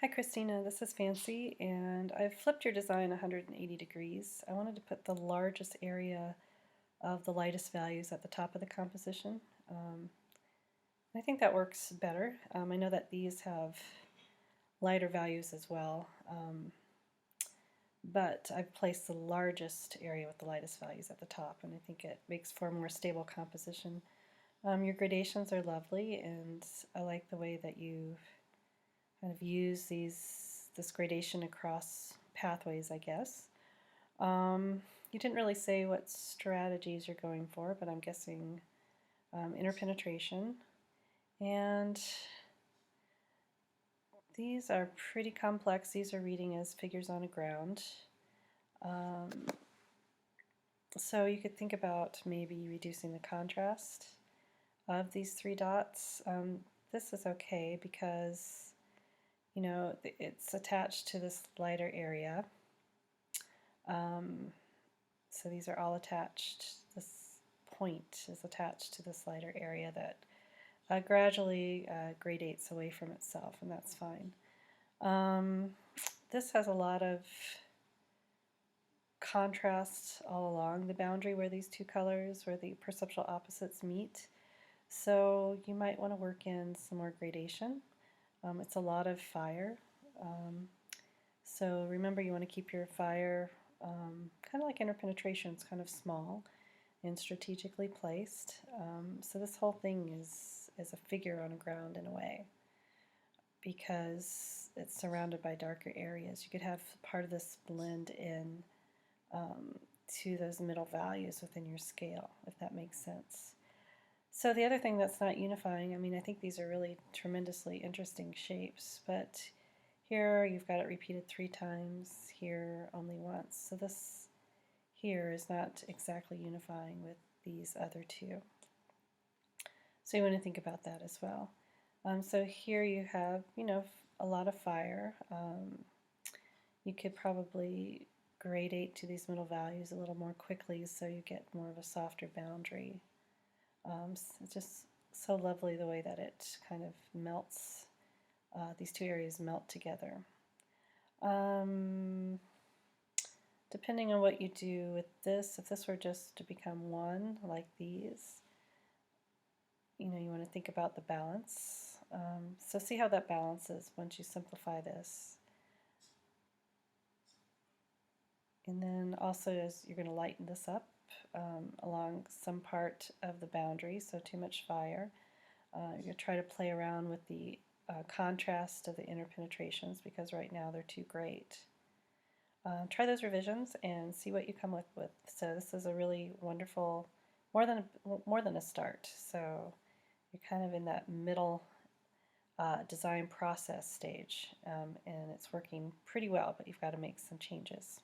Hi Christina, this is Fancy, and I've flipped your design 180 degrees. I wanted to put the largest area of the lightest values at the top of the composition. I think that works better. I know that these have lighter values as well, but I've placed the largest area with the lightest values at the top, and I think it makes for a more stable composition. Your gradations are lovely, and I like the way that you kind of use this gradation across pathways, I guess. You didn't really say what strategies you're going for, but I'm guessing interpenetration. And these are pretty complex. These are reading as figures on a ground. So you could think about maybe reducing the contrast of these three dots. This is okay because it's attached to this lighter area. So these are all attached. This point is attached to this lighter area that gradually gradates away from itself, and that's fine. This has a lot of contrast all along the boundary where these two colors, where the perceptual opposites meet. So you might want to work in some more gradation. It's a lot of fire. So remember, you want to keep your fire kind of like interpenetration. It's kind of small and strategically placed. So this whole thing is a figure on a ground in a way, because it's surrounded by darker areas. You could have part of this blend in to those middle values within your scale, if that makes sense. So the other thing that's not unifying, I think these are really tremendously interesting shapes, but here you've got it repeated 3 times, here only once. So this here is not exactly unifying with these other two. So you want to think about that as well. So here you have, a lot of fire. You could probably gradate to these middle values a little more quickly so you get more of a softer boundary. It's just so lovely the way that it kind of melts. These two areas melt together. Depending on what you do with this, if this were just to become one, like these, you want to think about the balance. So see how that balances once you simplify this. And then also, as you're going to lighten this up along some part of the boundary, so too much fire. You're going to try to play around with the contrast of the interpenetrations, because right now they're too great. Try those revisions and see what you come up with. So this is a really wonderful, more than a start. So you're kind of in that middle design process stage, and it's working pretty well, but you've got to make some changes.